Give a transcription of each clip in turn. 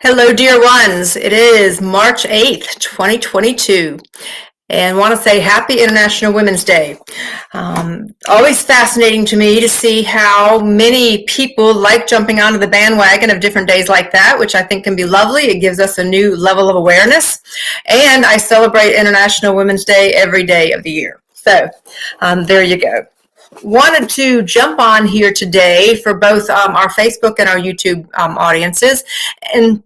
Hello, dear ones. It is March 8th, 2022, and want to say Happy International Women's Day. Always fascinating to me to see how many people like jumping onto the bandwagon of different days like that, which I think can be lovely. It gives us a new level of awareness, and I celebrate International Women's Day every day of the year. So there you go. Wanted to jump on here today for both our Facebook and our YouTube audiences and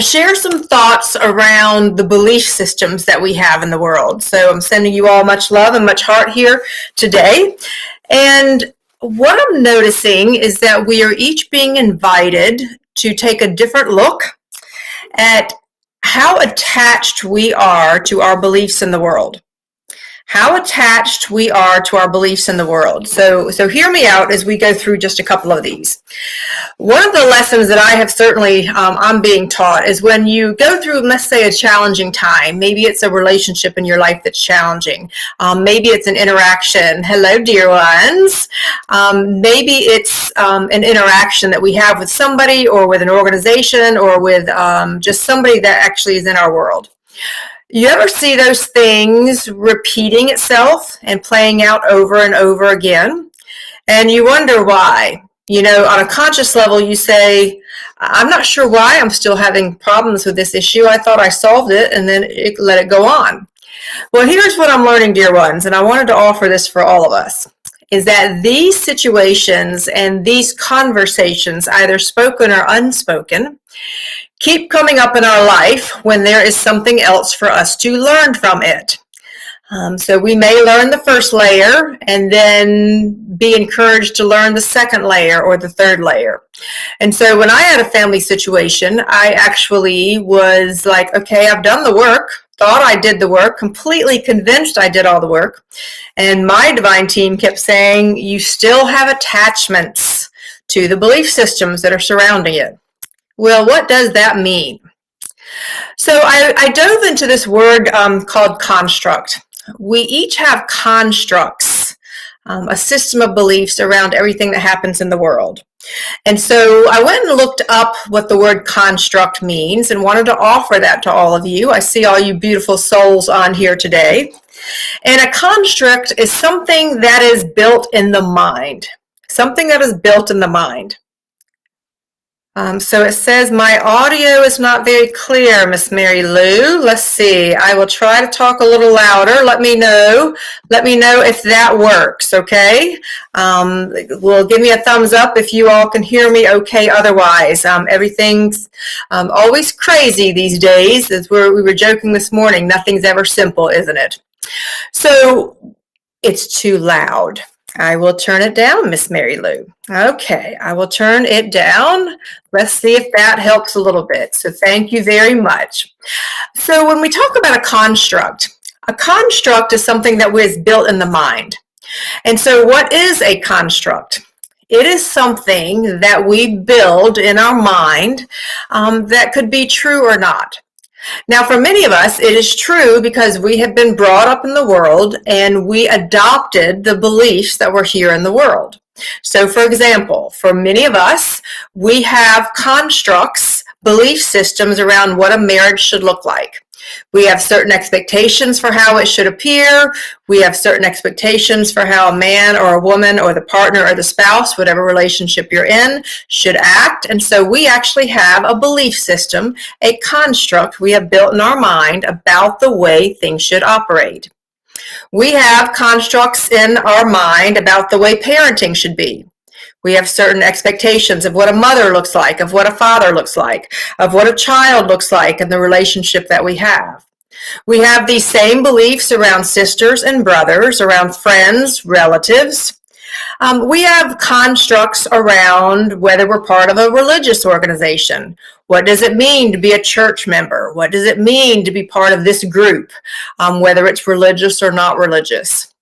share some thoughts around the belief systems that we have in the world. So I'm sending you all much love and much heart here today. And what I'm noticing is that we are each being invited to take a different look at how attached we are to our beliefs in the world. How attached we are to our beliefs in the world. So hear me out as we go through just a couple of these. One of the lessons that I have certainly, I'm being taught is when you go through, let's say, a challenging time. Maybe it's a relationship in your life that's challenging. Maybe it's an interaction. Hello, dear ones. Maybe it's an interaction that we have with somebody or with an organization or with just somebody that actually is in our world. You ever see those things repeating itself and playing out over and over again? And you wonder why. You know, on a conscious level, you say, I'm not sure why I'm still having problems with this issue. I thought I solved it, and then let it go on. Well, here's what I'm learning, dear ones, and I wanted to offer this for all of us, is that these situations and these conversations, either spoken or unspoken, keep coming up in our life when there is something else for us to learn from it. So we may learn the first layer and then be encouraged to learn the second layer or the third layer. And so when I had a family situation, I actually was like, okay, I've done the work, thought I did the work, completely convinced I did all the work. And my divine team kept saying, you still have attachments to the belief systems that are surrounding it. Well, what does that mean? So I dove into this word called construct. We each have constructs, a system of beliefs around everything that happens in the world. And so I went and looked up what the word construct means and wanted to offer that to all of you. I see all you beautiful souls on here today. And a construct is something that is built in the mind. Something that is built in the mind. So it says my audio is not very clear, Miss Mary Lou. Let's see. I will try to talk a little louder. Let me know. Let me know if that works, okay? Well, give me a thumbs up if you all can hear me okay otherwise. Everything's always crazy these days. As we were joking this morning, nothing's ever simple, isn't it? So it's too loud. I will turn it down, Miss Mary Lou. Okay, I will turn it down. Let's see if that helps a little bit. So thank you very much. So when we talk about a construct is something that was built in the mind. And so what is a construct? It is something that we build in our mind that could be true or not. Now, for many of us, it is true because we have been brought up in the world and we adopted the beliefs that were here in the world. So, for example, for many of us, we have constructs, belief systems around what a marriage should look like. We have certain expectations for how it should appear. We have certain expectations for how a man or a woman or the partner or the spouse, whatever relationship you're in, should act. And so we actually have a belief system, a construct we have built in our mind about the way things should operate. We have constructs in our mind about the way parenting should be. We have certain expectations of what a mother looks like, of what a father looks like, of what a child looks like in the relationship that we have. We have these same beliefs around sisters and brothers, around friends, relatives. We have constructs around whether we're part of a religious organization. What does it mean to be a church member? What does it mean to be part of this group, whether it's religious or not religious?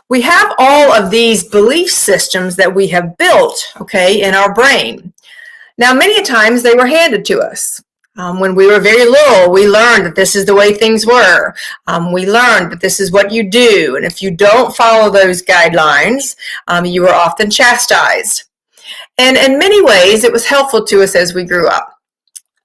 We have all of these belief systems that we have built, okay, in our brain. Now, many times they were handed to us. When we were very little, we learned that this is the way things were. We learned that this is what you do. And if you don't follow those guidelines, you were often chastised. And in many ways, it was helpful to us as we grew up.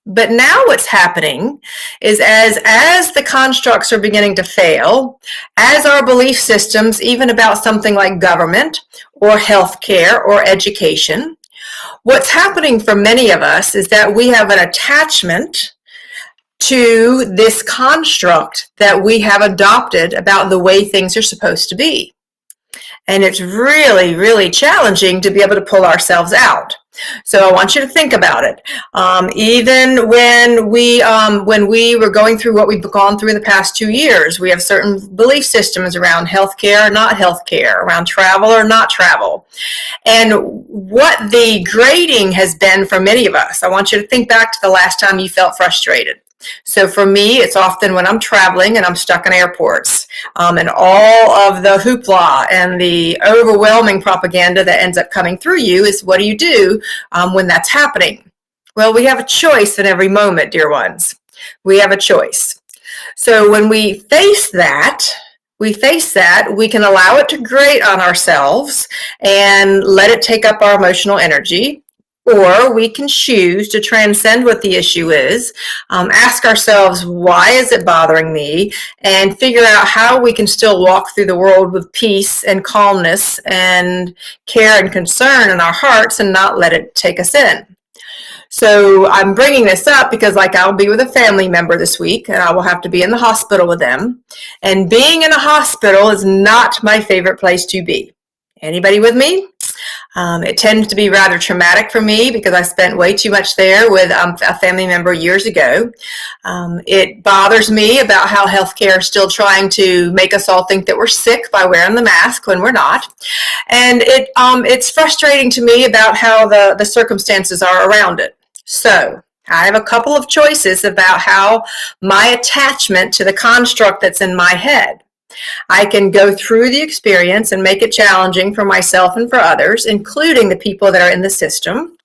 But now what's happening is as the constructs are beginning to fail, as our belief systems, even about something like government or healthcare or education, what's happening for many of us is that we have an attachment to this construct that we have adopted about the way things are supposed to be. And it's really, really challenging to be able to pull ourselves out. So I want you to think about it. Even when we were going through what we've gone through in the past 2 years, we have certain belief systems around healthcare or not healthcare, around travel or not travel. And what the grading has been for many of us, I want you to think back to the last time you felt frustrated. So for me, it's often when I'm traveling and I'm stuck in airports, and all of the hoopla and the overwhelming propaganda that ends up coming through you is, what do you do when that's happening? Well, we have a choice in every moment, dear ones. We have a choice. So when we face that, we can allow it to grate on ourselves and let it take up our emotional energy. Or we can choose to transcend what the issue is, ask ourselves, why is it bothering me, and figure out how we can still walk through the world with peace and calmness and care and concern in our hearts and not let it take us in. So I'm bringing this up because, like, I'll be with a family member this week and I will have to be in the hospital with them. And being in a hospital is not my favorite place to be. Anybody with me? It tends to be rather traumatic for me because I spent way too much there with a family member years ago. It bothers me about how healthcare is still trying to make us all think that we're sick by wearing the mask when we're not. And it's frustrating to me about how the circumstances are around it. So I have a couple of choices about how my attachment to the construct that's in my head. I can go through the experience and make it challenging for myself and for others, including the people that are in the system.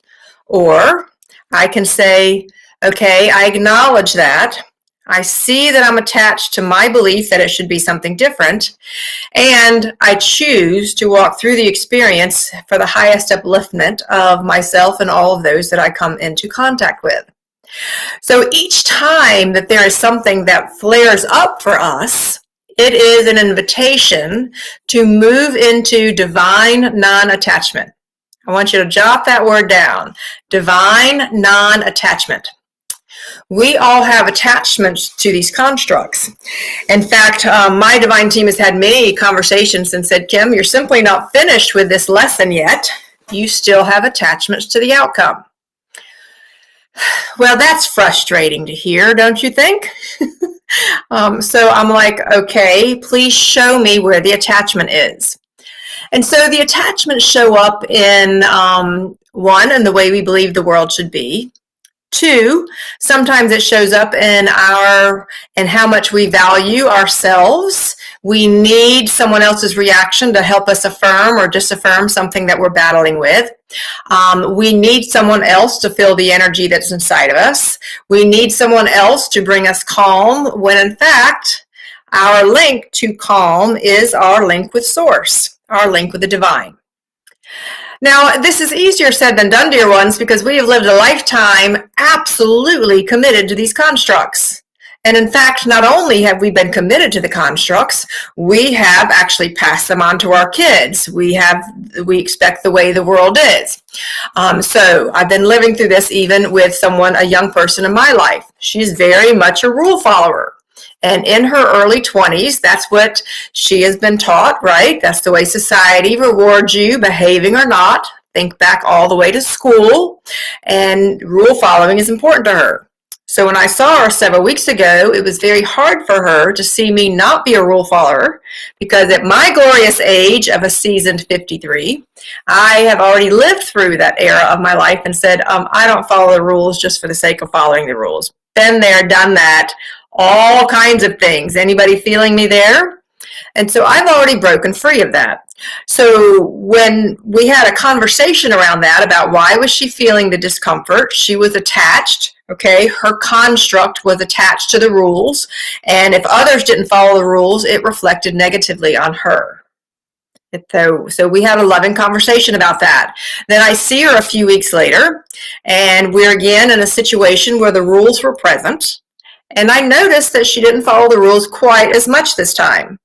Or I can say, okay, I acknowledge that. I see that I'm attached to my belief that it should be something different. And I choose to walk through the experience for the highest upliftment of myself and all of those that I come into contact with. So each time that there is something that flares up for us, it is an invitation to move into divine non-attachment. I want you to jot that word down. Divine non-attachment. We all have attachments to these constructs. In fact, my divine team has had many conversations and said, Kim, you're simply not finished with this lesson yet. You still have attachments to the outcome. Well, that's frustrating to hear, don't you think? So I'm like, okay, please show me where the attachment is. And so the attachments show up in, one, in the way we believe the world should be. Two, sometimes it shows up in how much we value ourselves. We need someone else's reaction to help us affirm or disaffirm something that we're battling with. We need someone else to feel the energy that's inside of us. We need someone else to bring us calm, when in fact, our link to calm is our link with Source, our link with the divine. Now, this is easier said than done, dear ones, because we have lived a lifetime absolutely committed to these constructs. And in fact, not only have we been committed to the constructs, we have actually passed them on to our kids. We expect the way the world is. So I've been living through this even with a young person in my life. She's very much a rule follower. And in her early 20s, that's what she has been taught, right? That's the way society rewards you, behaving or not. Think back all the way to school, and rule following is important to her. So when I saw her several weeks ago, it was very hard for her to see me not be a rule follower, because at my glorious age of a seasoned 53, I have already lived through that era of my life and said, I don't follow the rules just for the sake of following the rules. Been there, done that. All kinds of things. Anybody feeling me there? And so I've already broken free of that. So when we had a conversation around that, about why was she feeling the discomfort, she was attached, okay? Her construct was attached to the rules. And if others didn't follow the rules, it reflected negatively on her. So we had a loving conversation about that. Then I see her a few weeks later, and we're again in a situation where the rules were present. And I noticed that she didn't follow the rules quite as much this time.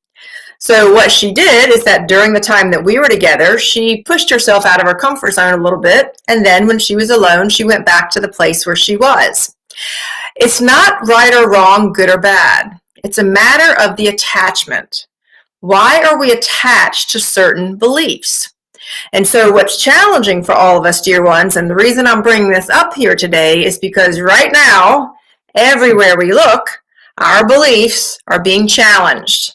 So what she did is that during the time that we were together, she pushed herself out of her comfort zone a little bit. And then when she was alone, she went back to the place where she was. It's not right or wrong, good or bad. It's a matter of the attachment. Why are we attached to certain beliefs? And so what's challenging for all of us, dear ones, and the reason I'm bringing this up here today is because right now, everywhere we look, our beliefs are being challenged.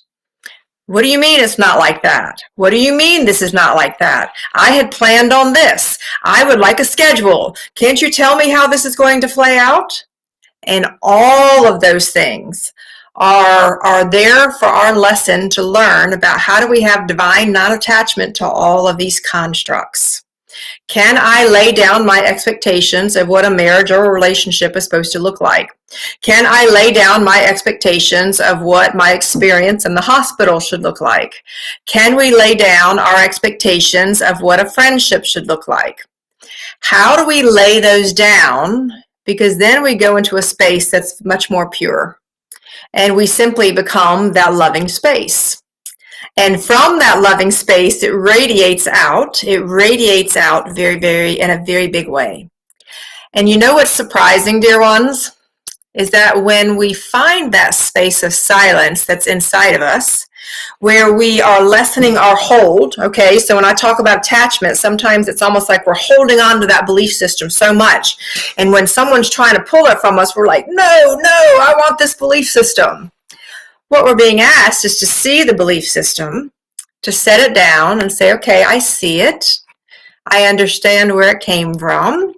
What do you mean it's not like that? What do you mean this is not like that? I had planned on this. I would like a schedule. Can't you tell me how this is going to play out? And all of those things are there for our lesson to learn about how do we have divine non-attachment to all of these constructs. Can I lay down my expectations of what a marriage or a relationship is supposed to look like? Can I lay down my expectations of what my experience in the hospital should look like? Can we lay down our expectations of what a friendship should look like? How do we lay those down? Because then we go into a space that's much more pure. And we simply become that loving space. And from that loving space, it radiates out. It radiates out in a very big way. And you know what's surprising, dear ones, is that when we find that space of silence that's inside of us, where we are lessening our hold, okay, so when I talk about attachment, sometimes it's almost like we're holding on to that belief system so much. And when someone's trying to pull it from us, we're like, no, I want this belief system. What we're being asked is to see the belief system, to set it down and say, okay, I see it. I understand where it came from.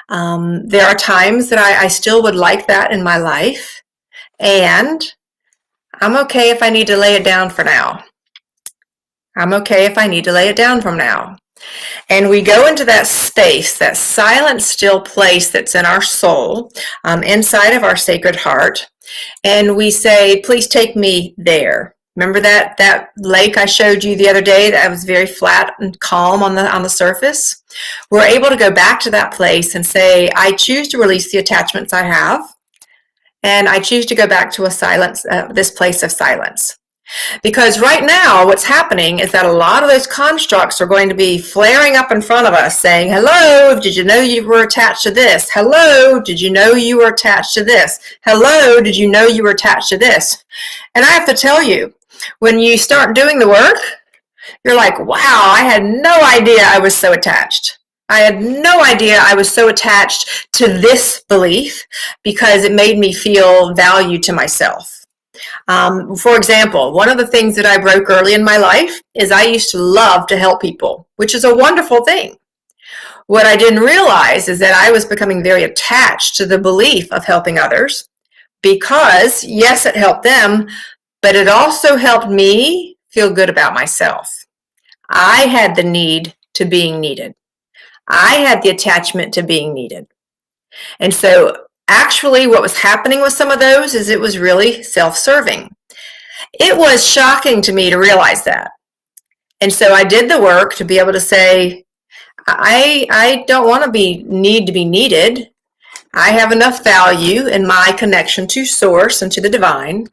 There are times that I still would like that in my life. And I'm okay if I need to lay it down for now. I'm okay if I need to lay it down from now. And we go into that space, that silent, still place that's in our soul, inside of our sacred heart. And we say, please take me there. Remember that lake I showed you the other day that was very flat and calm on the surface? We're able to go back to that place and say, I choose to release the attachments I have. And I choose to go back to this place of silence. Because right now, what's happening is that a lot of those constructs are going to be flaring up in front of us saying, hello, did you know you were attached to this? Hello, did you know you were attached to this? Hello, did you know you were attached to this? And I have to tell you, when you start doing the work, you're like, wow, I had no idea I was so attached. I had no idea I was so attached to this belief because it made me feel value to myself. For example, one of the things that I broke early in my life is I used to love to help people, which is a wonderful thing. What I didn't realize is that I was becoming very attached to the belief of helping others because, yes, it helped them, but it also helped me feel good about myself. I had the need to being needed. I had the attachment to being needed. And so actually what was happening with some of those is it was really self-serving. It was shocking to me to realize that. And so I did the work to be able to say, I don't want to need to be needed. I have enough value in my connection to source and to the divine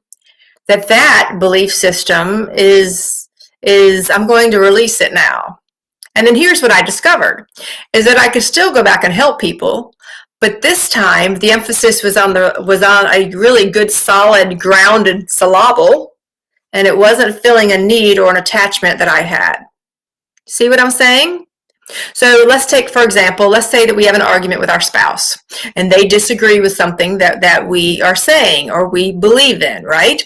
that belief system is I'm going to release it now. And then here's what I discovered, is that I could still go back and help people, but this time the emphasis was on a really good, solid, grounded syllable, and it wasn't filling a need or an attachment that I had. See what I'm saying? So let's take, for example, let's say that we have an argument with our spouse, and they disagree with something that we are saying or we believe in, right?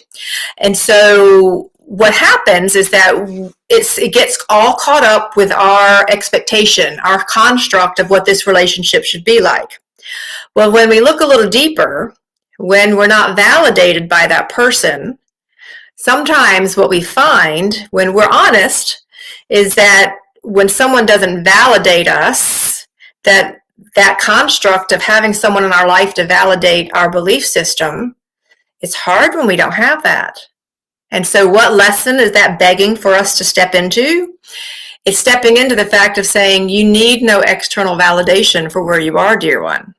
And so what happens is that it gets all caught up with our expectation, our construct of what this relationship should be like. Well, when we look a little deeper, when we're not validated by that person, sometimes what we find when we're honest is that when someone doesn't validate us, that construct of having someone in our life to validate our belief system, it's hard when we don't have that. And so what lesson is that begging for us to step into? It's stepping into the fact of saying you need no external validation for where you are, dear one.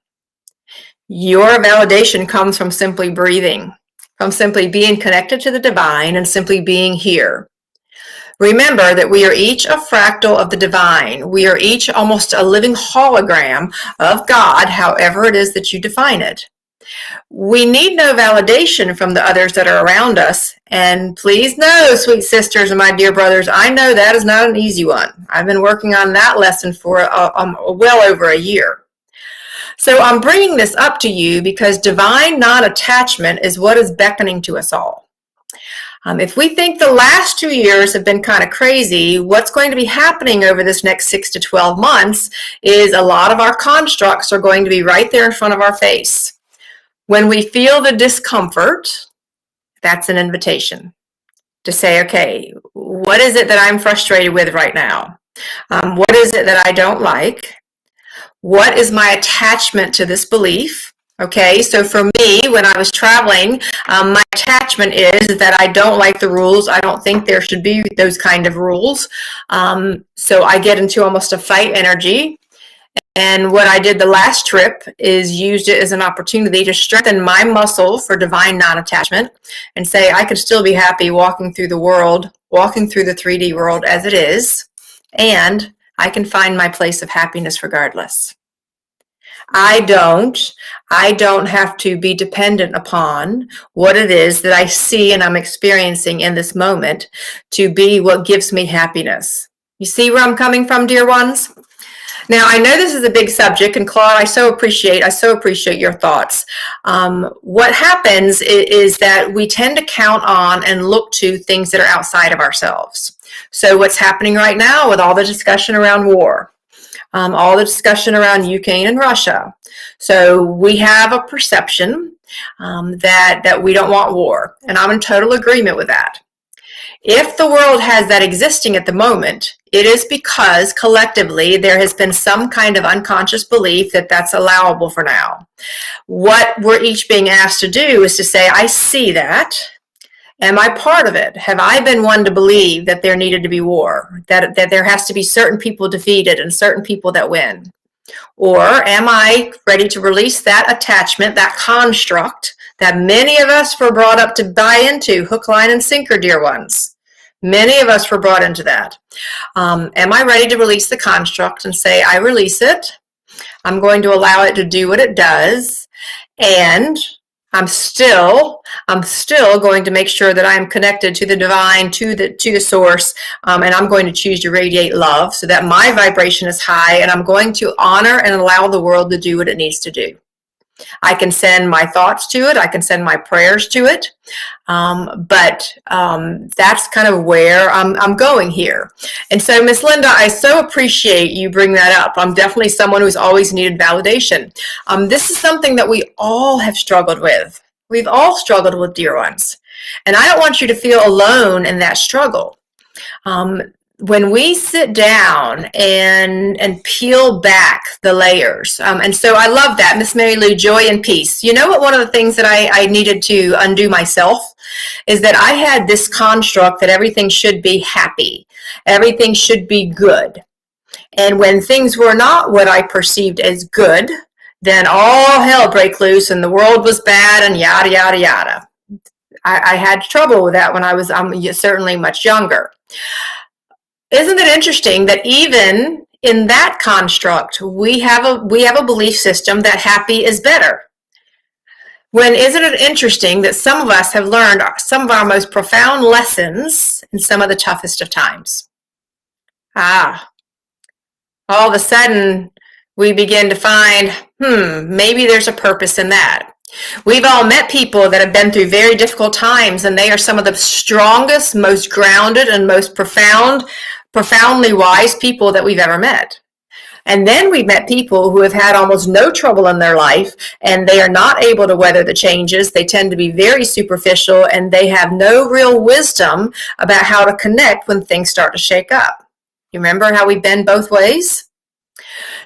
Your validation comes from simply breathing, from simply being connected to the divine and simply being here. Remember that we are each a fractal of the divine. We are each almost a living hologram of God, however it is that you define it. We need no validation from the others that are around us. And please know, sweet sisters and my dear brothers, I know that is not an easy one. I've been working on that lesson for well over a year. So I'm bringing this up to you because divine non-attachment is what is beckoning to us all. If we think the last 2 years have been kind of crazy, what's going to be happening over this next 6 to 12 months is a lot of our constructs are going to be right there in front of our face. When we feel the discomfort, that's an invitation to say, okay, what is it that I'm frustrated with right now? What is it that I don't like? What is my attachment to this belief? Okay, so for me, when I was traveling, my attachment is that I don't like the rules. I don't think there should be those kind of rules. So I get into almost a fight energy. And what I did the last trip is used it as an opportunity to strengthen my muscle for divine non-attachment and say I could still be happy walking through the world, walking through the 3D world as it is, and I can find my place of happiness regardless. I don't have to be dependent upon what it is that I see and I'm experiencing in this moment to be what gives me happiness. You see where I'm coming from, dear ones? Now, I know this is a big subject, and Claude, I so appreciate your thoughts. What happens is that we tend to count on and look to things that are outside of ourselves. So what's happening right now with all the discussion around war, all the discussion around Ukraine and Russia. So we have a perception that we don't want war, and I'm in total agreement with that. If the world has that existing at the moment, it is because collectively there has been some kind of unconscious belief that that's allowable for now. What we're each being asked to do is to say, I see that. Am I part of it? Have I been one to believe that there needed to be war, that there has to be certain people defeated and certain people that win? Or am I ready to release that attachment, that construct that many of us were brought up to buy into, hook, line, and sinker, dear ones? Many of us were brought into that. Am I ready to release the construct and say, I release it. I'm going to allow it to do what it does. And I'm still going to make sure that I am connected to the divine, to the source, and I'm going to choose to radiate love so that my vibration is high, and I'm going to honor and allow the world to do what it needs to do. I can send my thoughts to it. I can send my prayers to it. But that's kind of where I'm going here. And so, Miss Linda, I so appreciate you bring that up. I'm definitely someone who's always needed validation. This is something that we all have struggled with. We've all struggled with, dear ones. And I don't want you to feel alone in that struggle. When we sit down and peel back the layers, and so I love that, Miss Mary Lou, joy and peace. You know what, one of the things that I needed to undo myself is that I had this construct that everything should be happy, everything should be good. And when things were not what I perceived as good, then all hell broke loose and the world was bad and yada, yada, yada. I had trouble with that when I was certainly much younger. Isn't it interesting that even in that construct, we have a belief system that happy is better? Isn't it interesting that some of us have learned some of our most profound lessons in some of the toughest of times? All of a sudden, we begin to find, maybe there's a purpose in that. We've all met people that have been through very difficult times, and they are some of the strongest, most grounded, and most profoundly wise people that we've ever met. And then we've met people who have had almost no trouble in their life, and they are not able to weather the changes. They tend to be very superficial, and they have no real wisdom about how to connect when things start to shake up. You remember how we bend both ways?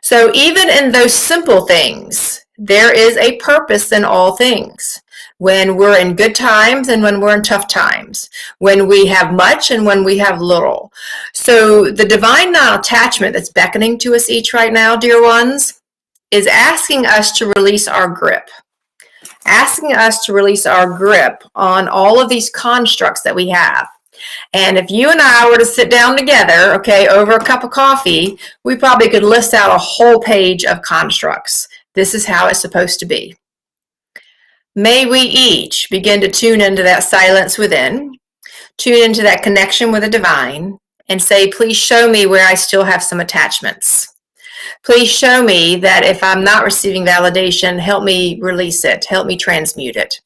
So even in those simple things, there is a purpose in all things. when we're in good times and when we're in tough times, when we have much and when we have little. So the divine non-attachment that's beckoning to us each right now, dear ones, is asking us to release our grip. Asking us to release our grip on all of these constructs that we have. And if you and I were to sit down together, okay, over a cup of coffee, we probably could list out a whole page of constructs. This is how it's supposed to be. May we each begin to tune into that silence within, tune into that connection with the divine, and say, please show me where I still have some attachments. Please show me that if I'm not receiving validation, help me release it, help me transmute it.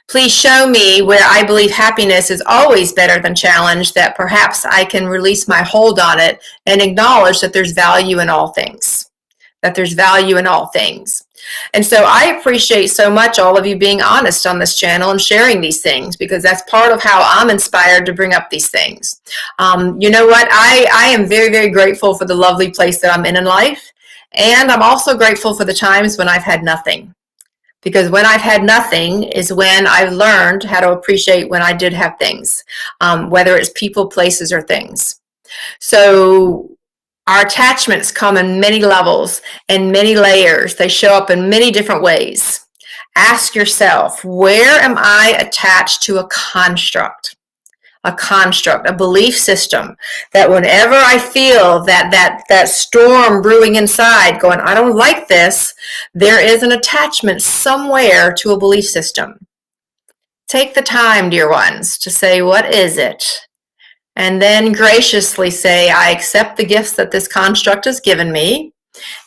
Please show me where I believe happiness is always better than challenge, that perhaps I can release my hold on it and acknowledge that there's value in all things. That there's value in all things. And so I appreciate so much all of you being honest on this channel and sharing these things, because that's part of how I'm inspired to bring up these things. You know what? I am very, very grateful for the lovely place that I'm in life. And I'm also grateful for the times when I've had nothing. Because when I've had nothing is when I've learned how to appreciate when I did have things, whether it's people, places, or things. So our attachments come in many levels and many layers. They show up in many different ways. Ask yourself, where am I attached to a construct? A belief system, that whenever I feel that storm brewing inside going, I don't like this, there is an attachment somewhere to a belief system. Take the time, dear ones, to say, what is it? And then graciously say, I accept the gifts that this construct has given me,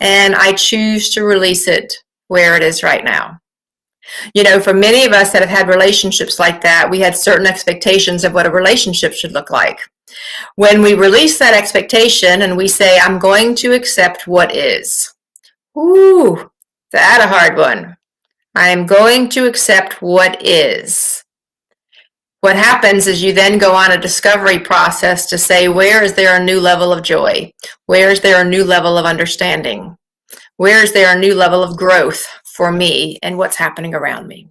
and I choose to release it where it is right now. You know, for many of us that have had relationships like that, we had certain expectations of what a relationship should look like. When we release that expectation and we say, I'm going to accept what is. Ooh, that's a hard one. I'm going to accept what is. What happens is you then go on a discovery process to say, where is there a new level of joy? Where is there a new level of understanding? Where is there a new level of growth for me and what's happening around me?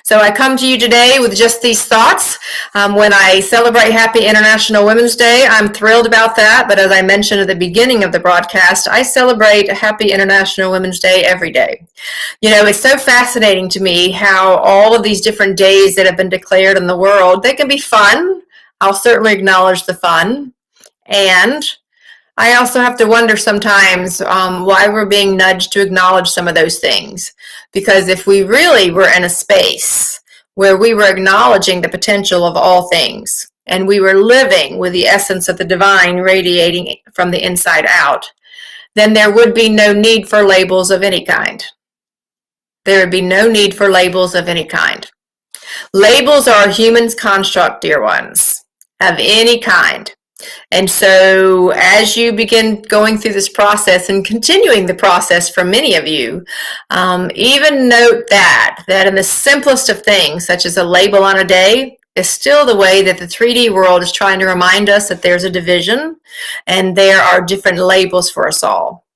So I come to you today with just these thoughts. When I celebrate Happy International Women's Day, I'm thrilled about that. But as I mentioned at the beginning of the broadcast, I celebrate Happy International Women's Day every day. You know, it's so fascinating to me how all of these different days that have been declared in the world, they can be fun. I'll certainly acknowledge the fun. And I also have to wonder sometimes why we're being nudged to acknowledge some of those things. Because if we really were in a space where we were acknowledging the potential of all things, and we were living with the essence of the divine radiating from the inside out, then there would be no need for labels of any kind. There would be no need for labels of any kind. Labels are a human's construct, dear ones, of any kind. And so as you begin going through this process and continuing the process for many of you, even note that in the simplest of things, such as a label on a day, is still the way that the 3D world is trying to remind us that there's a division and there are different labels for us all.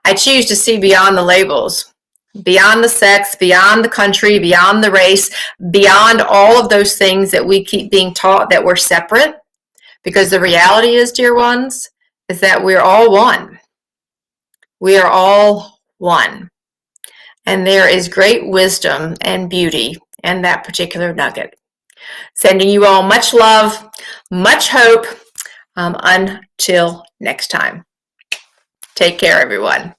I choose to see beyond the labels, beyond the sex, beyond the country, beyond the race, beyond all of those things that we keep being taught that we're separate. Because the reality is, dear ones, is that we're all one. We are all one. And there is great wisdom and beauty in that particular nugget. Sending you all much love, much hope, until next time. Take care, everyone.